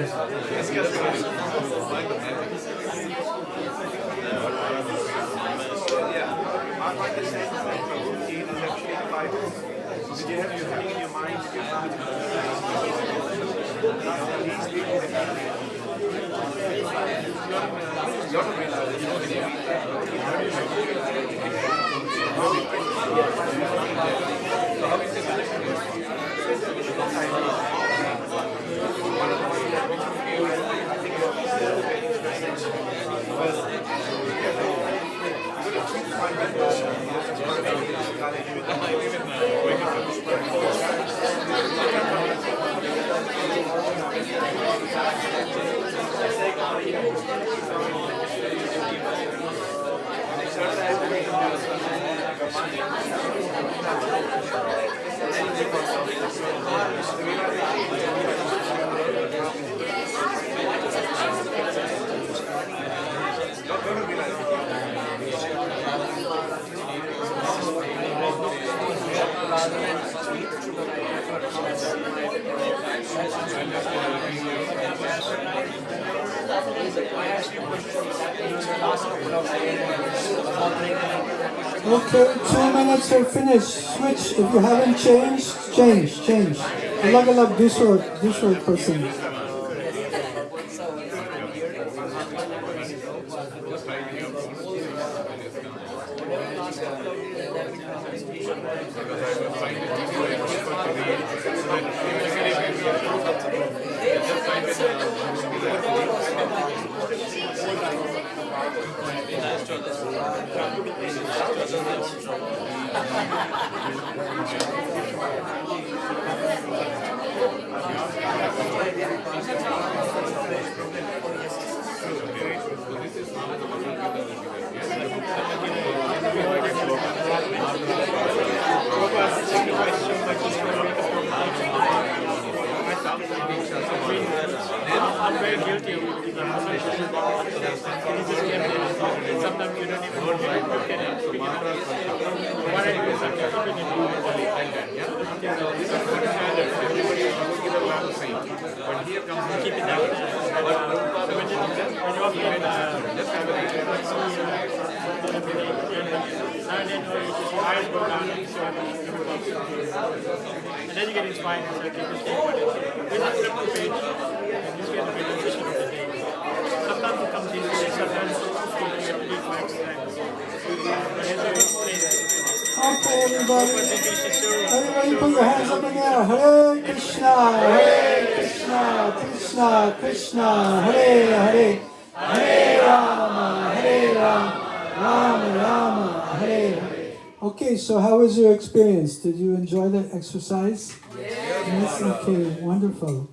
Speaker 2: Okay, 2 minutes are finished. Switch. If you haven't changed, change. Alag दूसरा person.
Speaker 8: I'm very guilty of it. Sometimes you don't even know what I do is I'm keeping it but here comes keep it down. So when you walk in, just have and then your eyes go down and then you get inspired and say, okay, this thing, with the triple page, and you get the realization of the day. Sometimes it comes easily, sometimes you have to leave for exercise. But as you explain,
Speaker 2: Okay, everybody. Everybody put your hands up in the air. Hare Krishna, Krishna Krishna, Hare Hare, Hare Rama, Rama Rama, Hare Hare. Okay, so how was your experience? Did you enjoy the exercise? Yes. Okay, wonderful.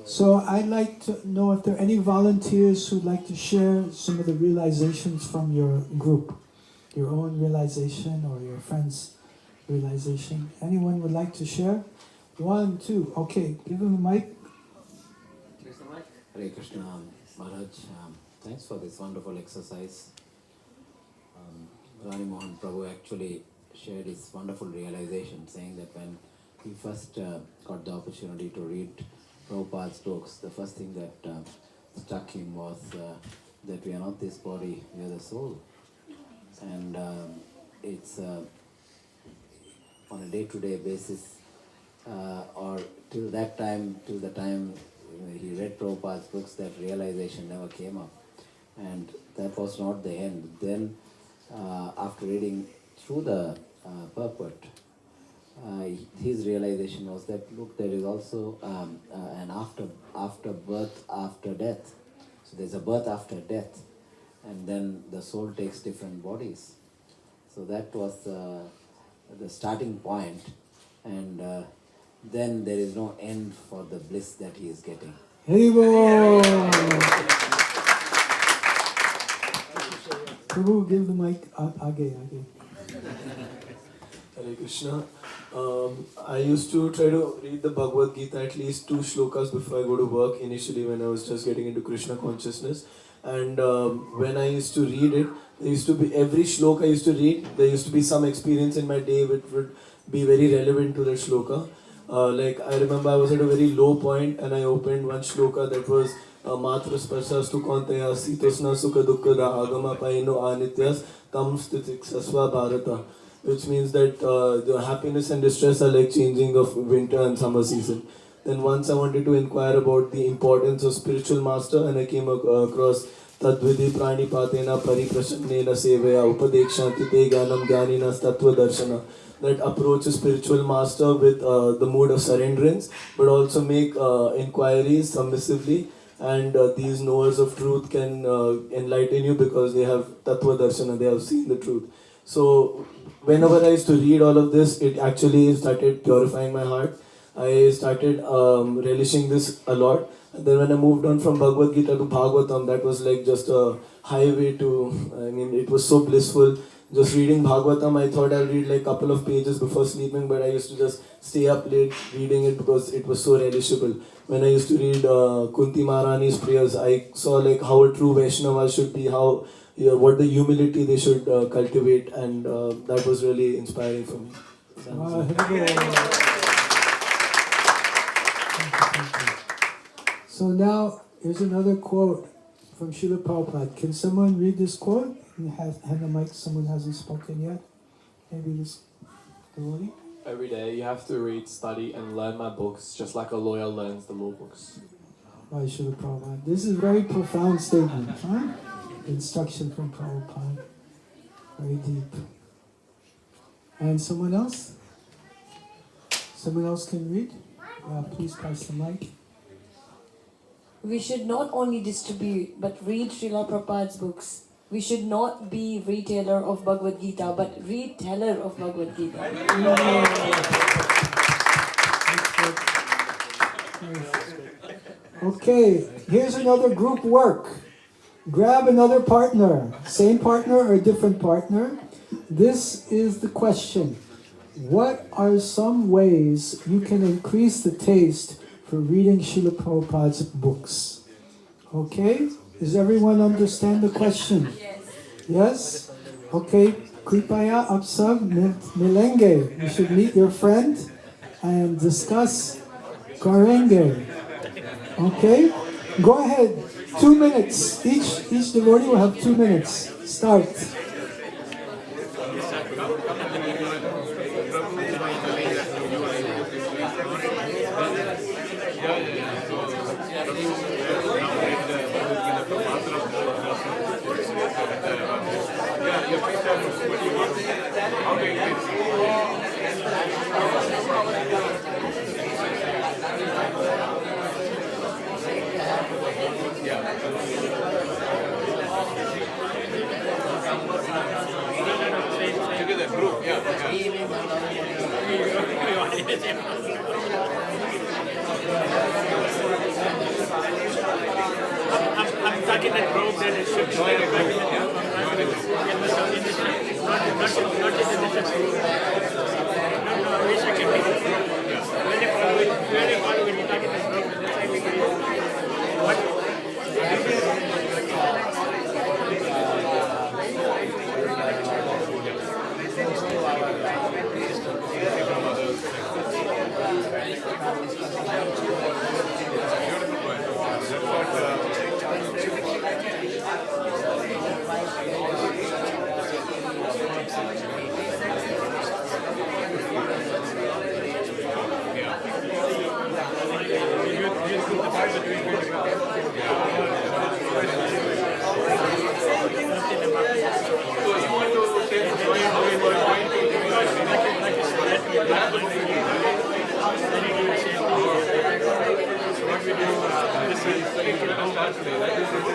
Speaker 2: So I'd like to know if there are any volunteers who'd like to share some of the realizations from your group. Your own realization or your friend's realization. Anyone would like to share? 1, 2. Okay, give him the mic.
Speaker 9: Hare Krishna, Maharaj. Thanks for this wonderful exercise. Rani Mohan Prabhu actually shared his wonderful realization, saying that when he first got the opportunity to read Prabhupada's books, the first thing that struck him was that we are not this body, we are the soul. And it's on a day-to-day basis, or till the time he read Prabhupada's books, that realization never came up. And that was not the end. Then, after reading through the purport, his realization was that, look, there is also an after birth, after death. So there's a birth after death, and then the soul takes different bodies. So that was the starting point, and then there is no end for the bliss that he is getting.
Speaker 2: Haribo! Prabhu, give the mic. Age.
Speaker 10: Hare Krishna. I used to try to read the Bhagavad Gita at least 2 shlokas before I go to work, initially when I was just getting into Krishna consciousness. And when I used to read it, there used to be, every shloka I used to read, there used to be some experience in my day which would be very relevant to that shloka. Like I remember I was at a very low point and I opened one shloka that was Matra Sparsastu Kontaya Sitosna Sukha Dukkha Agama Paino Anityas Tam Stitik Sasva Bharata, which means that the happiness and distress are like changing of winter and summer season. Then once I wanted to inquire about the importance of spiritual master, and I came across Tadvidi Prani Patena Pariprasannena Sevaya Upadekshanti Te Gyanam Gyaninas Tattva Darshana. That approach a spiritual master with the mood of surrenderance, but also make inquiries submissively, and these knowers of truth can enlighten you because they have Tattva Darshana, they have seen the truth. So whenever I used to read all of this, it actually started purifying my heart. I started relishing this a lot. And then when I moved on from Bhagavad Gita to Bhagavatam, that was like just a highway to, I mean, it was so blissful. Just reading Bhagavatam, I thought I'd read like a couple of pages before sleeping, but I used to just stay up late reading it because it was so relishable. When I used to read Kunti Maharani's prayers, I saw like how a true Vaishnava should be, how what the humility they should cultivate, and that was really inspiring for me.
Speaker 2: So now, here's another quote from Srila Prabhupada. Can someone read this quote? Hand the mic, someone hasn't spoken yet. Maybe this devotee?
Speaker 11: Every day you have to read, study, and learn my books, just like a lawyer learns the law books.
Speaker 2: By Srila Prabhupada. This is a very profound statement, huh? Instruction from Prabhupada. Very deep. And someone else? Someone else can read? Please pass the mic.
Speaker 12: We should not only distribute but read Srila Prabhupada's books. We should not be retailer of Bhagavad Gita but reteller of Bhagavad Gita.
Speaker 2: Okay, here's another group work. Grab another partner. Same partner or different partner. This is the question. What are some ways you can increase the taste for reading Srila Prabhupada's books? Okay? Does everyone understand the question? Yes? Okay. Kripaya आप सब मिलेंगे. You should meet your friend and discuss करेंगे. Okay? Go ahead. 2 minutes. Each devotee will have 2 minutes. Start.
Speaker 8: I'm stuck in that group that it should be not in the group. No, I wish I could be. Really follow when you talk in this group. That's why we can. What?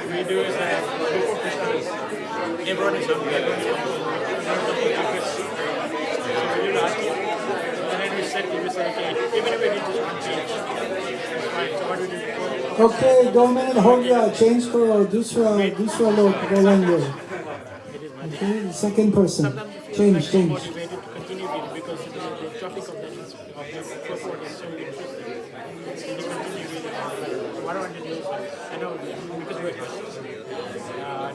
Speaker 8: We do is before Krishna, everyone is hungry. So we ask him, and then we said, okay, even if we need just one change, right? So what we do?
Speaker 2: Okay, 2 minute हो गया, change करो, दूसरा लोग बोलेंगे. Okay, the second person, change.
Speaker 8: Motivated to continue it because the topic of that is purport is so interesting. So you continue with it. So what I want to do is, I know because we're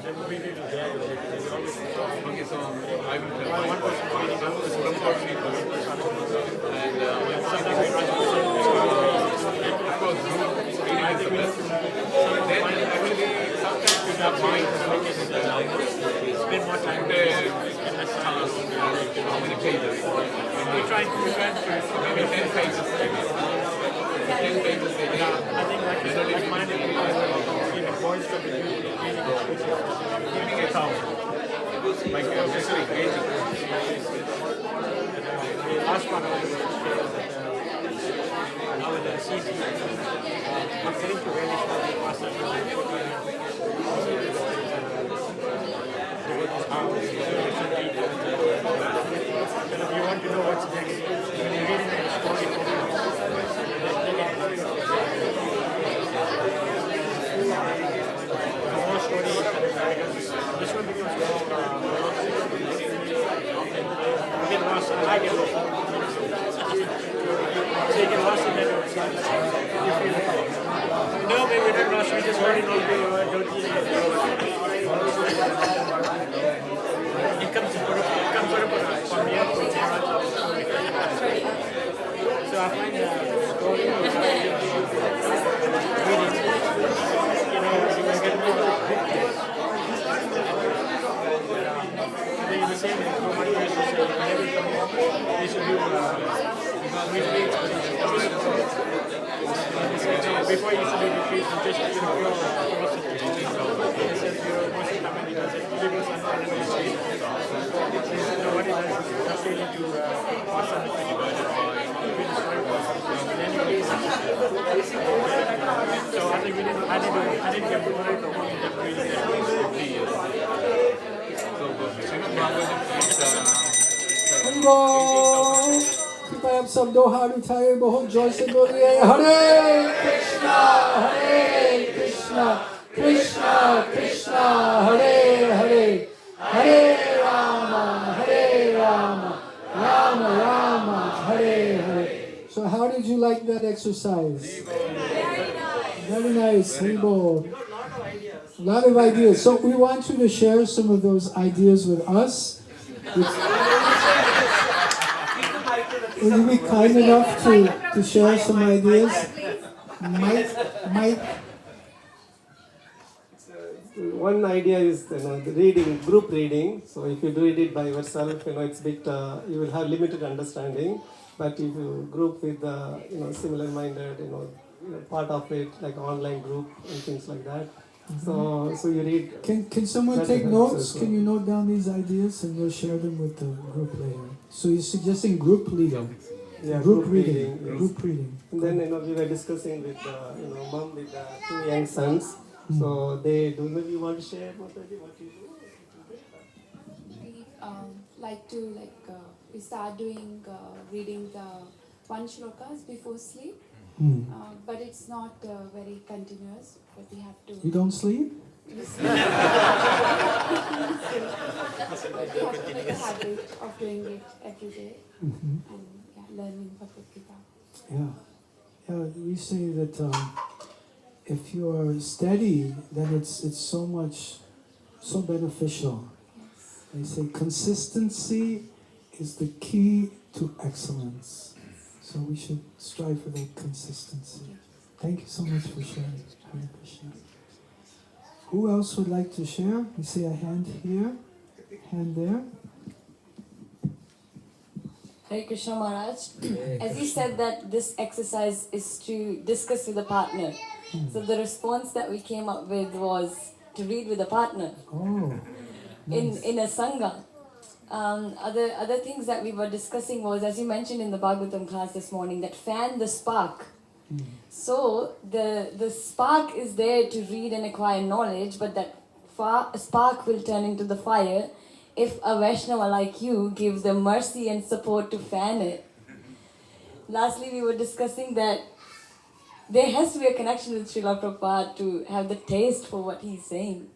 Speaker 8: then we will be there. There's always okay, so I will tell one person reading one person and sometimes we try to of course I think we have to actually sometimes we have mind to make it spend more time there and less time. How many pages? We try to maybe 10 pages. 10 pages. Yeah, I think like mine is boys from the giving a count. Like especially engaging. The last one I was now with the CC. I'm getting to relish for the process. If you want to know what's next, when you're reading the story, more stories. This one becomes you get lost and I get lost. So you get lost in that. You feel it. No, maybe we're not lost. We just already know it comes to Prabhupada from the airport. So I find story reading, you will get more. I think the same thing. Prabhupada used to say, every time you should do retreats. Before you should do retreats, you just pure philosophy. He says you're most of the time he does it. People sometimes do retreats. What he does is just really to pass on the critical. So I think I didn't get promoted from one of them reading that.
Speaker 2: कृपया आप सब दो हाथ उठाए बहुत जोर से बोलिए हरे Krishna Krishna Krishna Hare Hare Hare Ram Ram Ram Hare Hare. So how did you like that exercise? Very nice. A lot of ideas. So we want you to share some of those ideas with us. Will you be kind enough to share some ideas? Mike?
Speaker 13: One idea is the reading, group reading. So if you do it by yourself, it's bit you will have limited understanding. But if you group with similar-minded, part of it like online group and things like that. So you read.
Speaker 2: Can someone take notes? Can you note down these ideas and we'll share them with the group later? So you're suggesting group leading.
Speaker 13: Yeah,
Speaker 2: group reading.
Speaker 13: Yes.
Speaker 2: Group reading.
Speaker 13: And then we were discussing with mom with two young sons. So they do. Maybe you want to share what you do?
Speaker 14: We we start doing reading the one shlokas before sleep. But it's not very continuous. But we have to.
Speaker 2: You don't sleep?
Speaker 14: We sleep. But we have to make a habit of doing it every day and learning Bhagavad Gita.
Speaker 2: Yeah. We say that if you are steady, then it's so beneficial.
Speaker 14: Yes.
Speaker 2: They say consistency is the key to excellence. So we should strive for that consistency. Thank you so much for sharing. Hare Krishna. Who else would like to share? We see a hand here, hand there.
Speaker 12: Hare Krishna Maharaj. As you said that this exercise is to discuss with a partner. So the response that we came up with was to read with a partner.
Speaker 2: Oh. Nice.
Speaker 12: In a sangha. Other things that we were discussing was, as you mentioned in the Bhagavatam class this morning, that fan the spark. So the spark is there to read and acquire knowledge, but that spark will turn into the fire if a Vaishnava like you gives the mercy and support to fan it. Lastly, we were discussing that there has to be a connection with Srila Prabhupada to have the taste for what he's saying.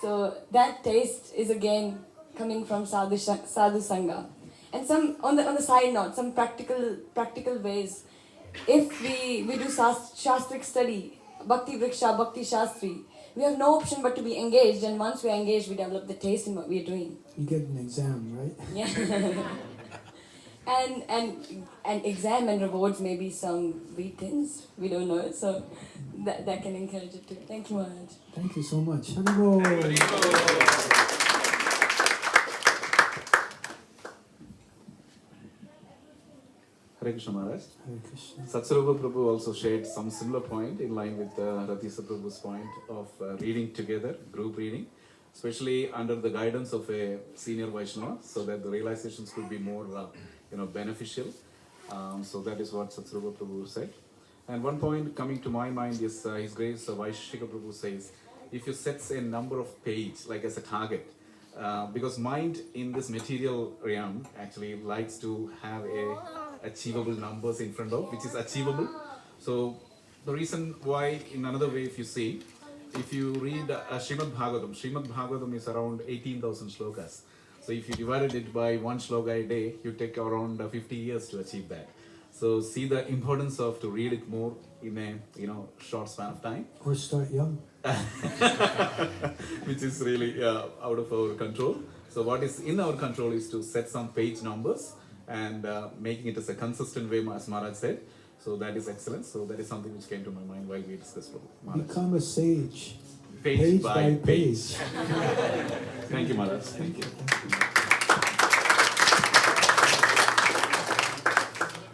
Speaker 12: So that taste is again coming from sadhu sangha. And some on the side note, some practical ways. If we do shastric study, bhakti vriksha, bhakti shastri, we have no option but to be engaged, and once we are engaged, we develop the taste in what we are doing.
Speaker 2: You get an exam, right?
Speaker 12: Yeah. and exam and rewards may be some weak things, we don't know, so that can encourage it too. Thank you, Maharaj.
Speaker 2: Thank you so much. Haribol.
Speaker 5: Hare Krishna Maharaj.
Speaker 2: Hare Krishna.
Speaker 5: Satsvarupa Prabhu also shared some similar point in line with Ratisa Prabhu's point of reading together, group reading, especially under the guidance of a senior Vaishnava, so that the realizations could be more beneficial. So that is what Satsvarupa Prabhu said. And one point coming to my mind is His Grace Vaisheshika Prabhu says, if you set a number of page like as a target, because mind in this material realm actually likes to have achievable numbers in front of, which is achievable. So the reason why, in another way, if you see, if you read Srimad Bhagavatam is around 18,000 shlokas. So if you divided it by one shloka a day, you take around 50 years to achieve that. So see the importance of to read it more in a short span of time.
Speaker 2: Or start young.
Speaker 5: Which is really out of our control. So what is in our control is to set some page numbers and making it as a consistent way, as Maharaj said. So that is excellent. So that is something which came to my mind while we discussed Maharaj.
Speaker 2: Become a sage.
Speaker 5: Page by page. Thank you, Maharaj. Thank you.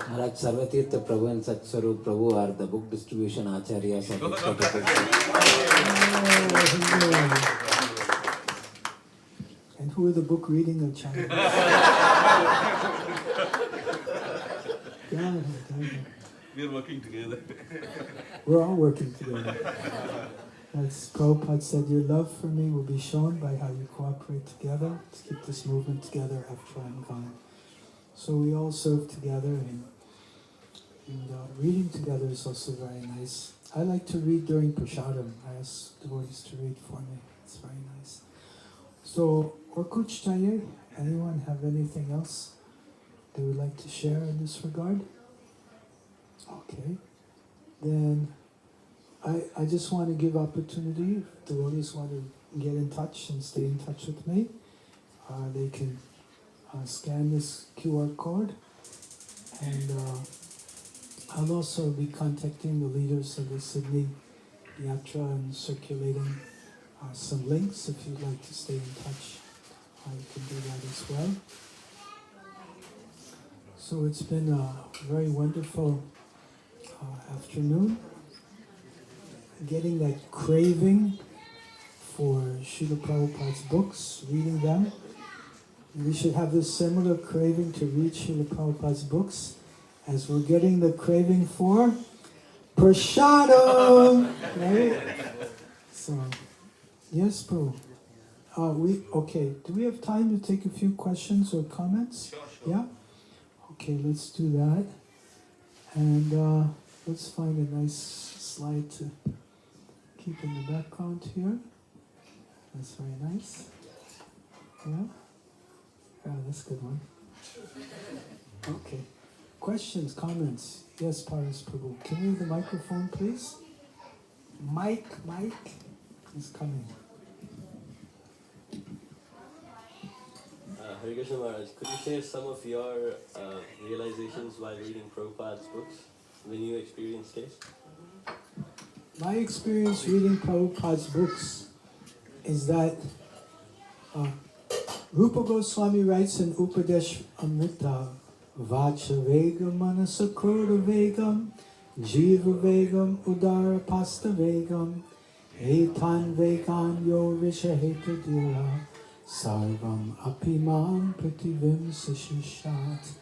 Speaker 9: Maharaj, Sarvatirtha Prabhu and Satswarup Prabhu are the book distribution acharyas of Nectar.
Speaker 2: And who are the book reading acharyas?
Speaker 5: We're working together.
Speaker 2: We're all working together. As Prabhupada said, your love for me will be shown by how you cooperate together to keep this movement together after I'm gone. So we all serve together, and reading together is also very nice. I like to read during Prasadam. I ask devotees to read for me. It's very nice. So, Orkuch Chaye, anyone have anything else they would like to share in this regard? Okay. Then I just want to give opportunity, if devotees want to get in touch and stay in touch with me, they can scan this QR code, and I'll also be contacting the leaders of the Sydney Yatra and circulating some links. If you'd like to stay in touch, you can do that as well. So it's been a very wonderful afternoon. Getting that craving for Srila Prabhupada's books, reading them. We should have this similar craving to read Srila Prabhupada's books as we're getting the craving for Prasadam, right? So, yes, Prabhu. Okay, do we have time to take a few questions or comments?
Speaker 4: Sure.
Speaker 2: Yeah? Okay, let's do that. And let's find a nice slide to keep in the background here. That's very nice. Yeah? Yeah, that's a good one. Okay. Questions, comments? Yes, Paras Prabhu. Can you have the microphone, please? Mike is coming.
Speaker 15: Hare Krishna Maharaj, could you share some of your realizations while reading Prabhupada's books when you experienced it?
Speaker 2: My experience reading Prabhupada's books is that Rupa Goswami writes in Upadesh Amrita, Vacha Vegam Manasakroda Vegam, Jiva Vegam Udara Pasta Vegam, Etan Vegan Yo Vishaheta Dira, Sarvam apimam prativim sishishat.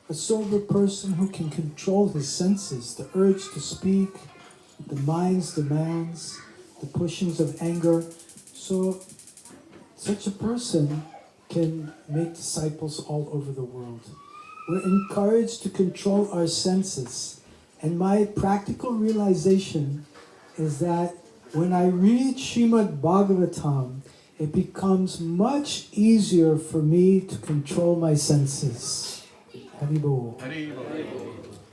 Speaker 2: A sober person who can control his senses, the urge to speak, the mind's demands, the pushings of anger. So such a person can make disciples all over the world. We're encouraged to control our senses. And my practical realization is that when I read Srimad Bhagavatam, it becomes much easier for me to control my senses. Haribol.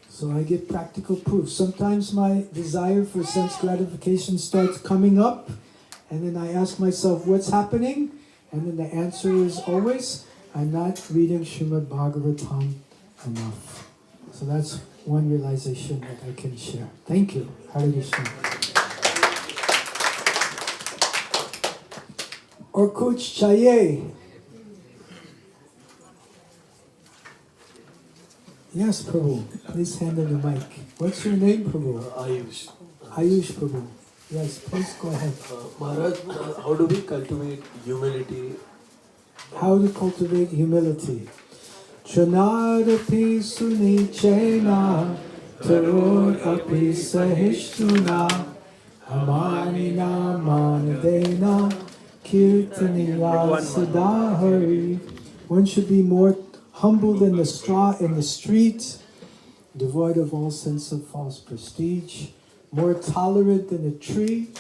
Speaker 2: So I get practical proof. Sometimes my desire for sense gratification starts coming up, and then I ask myself, what's happening? And then the answer is always, I'm not reading Srimad Bhagavatam enough. So that's one realization that I can share. Thank you. Hare Krishna. Or Coach Chaye. Yes, Prabhu. Please hand him the mic. What's your name, Prabhu?
Speaker 10: Ayush.
Speaker 2: Ayush, Prabhu. Yes, please go ahead.
Speaker 10: Maharaj, how do we cultivate humility?
Speaker 2: How to cultivate humility. Chanadapi sunichena tarodapi sahishtuna amanina manadena kirtaniya sadahari. One should be more humble than the straw in the street, devoid of all sense of false prestige, more tolerant than a tree,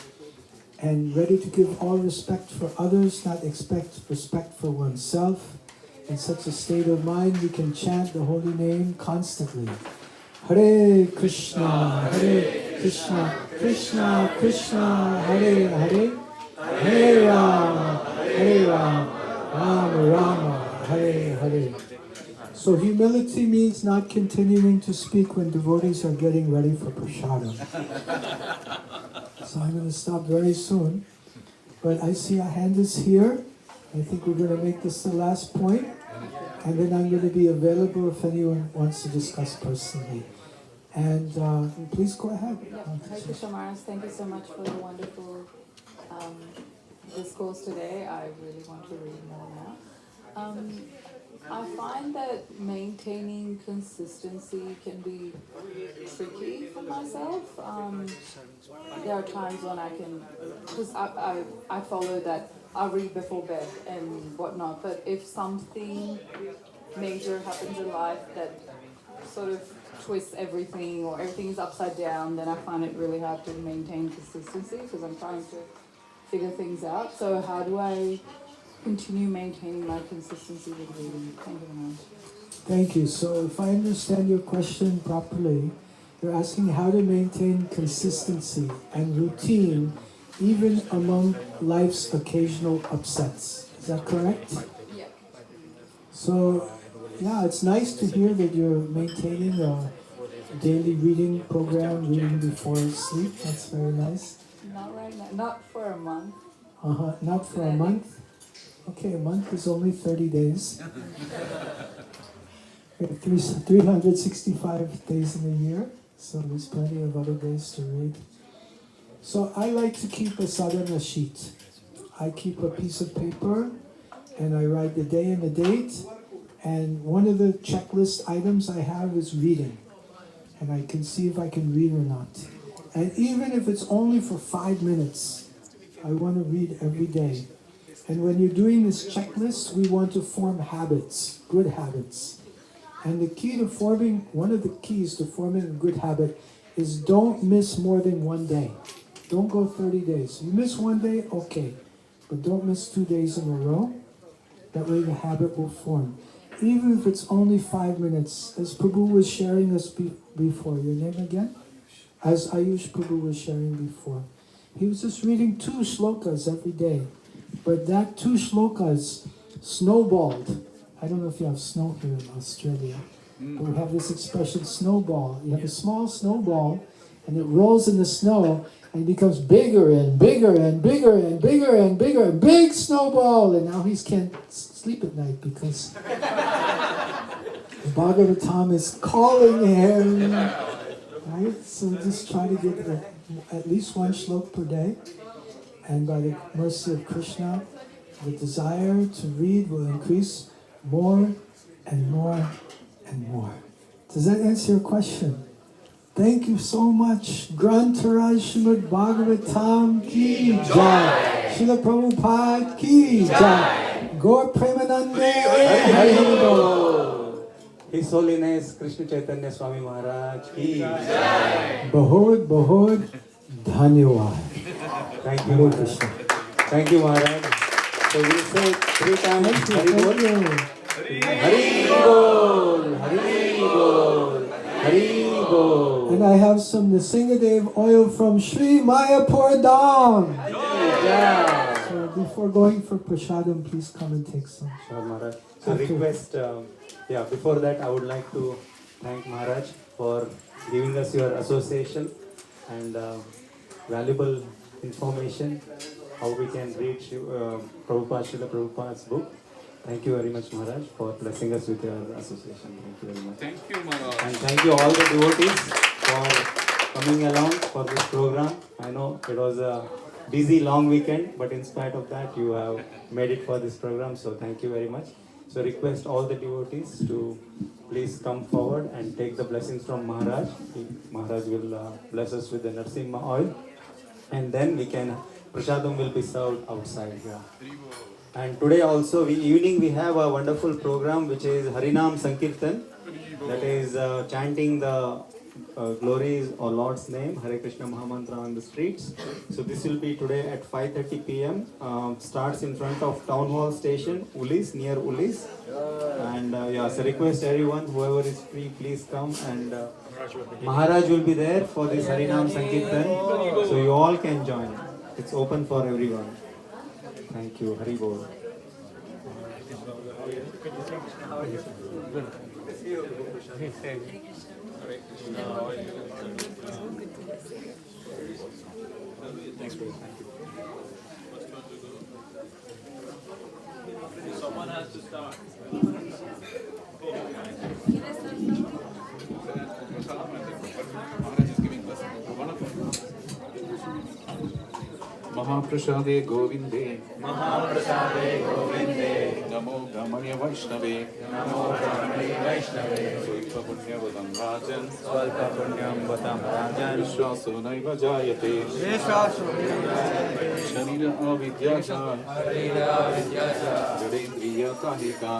Speaker 2: and ready to give all respect for others, not expect respect for oneself. In such a state of mind, we can chant the holy name constantly. Hare Krishna, Krishna Krishna, Hare Hare, Hare Rama, Rama Rama, Hare Hare. So humility means not continuing to speak when devotees are getting ready for prasadam. So I'm going to stop very soon. But I see a hand is here. I think we're going to make this the last point. And then I'm going to be available if anyone wants to discuss personally. And please go ahead.
Speaker 16: Hare Krishna Maharaj, thank you so much for the wonderful discourse today. I really want to read more now. I find that maintaining consistency can be tricky for myself. There are times when I can, because I follow that I read before bed and whatnot, but if something major happens in life that sort of twists everything or everything is upside down, then I find it really hard to maintain consistency because I'm trying to figure things out. So how do I continue maintaining my consistency with reading? Thank you very much.
Speaker 2: Thank you. So if I understand your question properly, you're asking how to maintain consistency and routine even among life's occasional upsets. Is that correct?
Speaker 16: Yeah.
Speaker 2: So, yeah, it's nice to hear that you're maintaining a daily reading program, reading before sleep. That's very nice.
Speaker 16: Not right now. Not for a month.
Speaker 2: Not for a month? Okay, a month is only 30 days. 365 days in a year, so there's plenty of other days to read. So I like to keep a sadhana sheet. I keep a piece of paper and I write the day and the date, and one of the checklist items I have is reading. And I can see if I can read or not. And even if it's only for 5 minutes, I want to read every day. And when you're doing this checklist, we want to form habits, good habits. And the key to forming, one of the keys to forming a good habit is don't miss more than one day. Don't go 30 days. You miss one day, okay. But don't miss 2 days in a row. That way the habit will form. Even if it's only 5 minutes, as Prabhu was sharing us before. Your name again? As Ayush Prabhu was sharing before. He was just reading 2 shlokas every day. But that 2 shlokas snowballed. I don't know if you have snow here in Australia. But we have this expression, snowball. You have a small snowball, and it rolls in the snow, and it becomes bigger and bigger and bigger and bigger and bigger. Big snowball! And now he can't sleep at night because the Bhagavatam is calling him. Right? So just try to get at least 1 shlok per day. And by the mercy of Krishna, the desire to read will increase more and more and more. Does that answer your question? Thank you so much. Grantaraj Srimad Bhagavatam ki jai. Srila Prabhupada ki jai. Gaur Premanande Hari Bol.
Speaker 1: His Holiness Krishna Chaitanya Swami Maharaj ki jai.
Speaker 2: Bahut bahut dhanyawad.
Speaker 1: Thank you, Maharaj. Thank you, Maharaj. So we say 3 times Hari Bol. Hari Bol. Hari Bol. Hari Bol.
Speaker 2: And I have some Nisingadev oil from Sri Mayapur Dham. So before going for prasadam, please come and take some.
Speaker 1: Sure, Maharaj. So request, before that I would like to thank Maharaj for giving us your association and valuable information, how we can reach Prabhupada, Srila Prabhupada's book. Thank you very much, Maharaj, for blessing us with your association. Thank you very much.
Speaker 5: Thank you, Maharaj.
Speaker 1: And thank you all the devotees for coming along for this program. I know it was a busy, long weekend, but in spite of that, you have made it for this program. So thank you very much. So request all the devotees to please come forward and take the blessings from Maharaj. Maharaj will bless us with the Narsimha oil. And then we can, prasadam will be served outside here. And today also, evening we have a wonderful program which is Harinam Sankirtan. That is chanting the glories or Lord's name, Hare Krishna Mahamantra on the streets. So this will be today at 5:30 p.m. Starts in front of Town Hall Station, Ulis, near Ulis. And so request everyone, whoever is free, please come. And Maharaj will be there for this Harinam Sankirtan. So you all can join. It's open for everyone. Thank you. Hari Bol.
Speaker 5: Someone has to start. Maharaj is giving blessing. Mahaprasade Govinde.
Speaker 1: Mahaprasade Govinde.
Speaker 5: Namo Gamaya Vaishnave.
Speaker 1: Namo Gamaya Vaishnave.
Speaker 5: Swalpa Punyavadam Rajan.
Speaker 1: Swalpa Punyam Vadam Rajan.
Speaker 5: Vishwaso Naiva Jayate.
Speaker 1: Vishwaso Naiva Jayate.
Speaker 5: Sharira Avidyasa.
Speaker 1: Sharira Avidyasa.
Speaker 5: Jadendriya Kahika.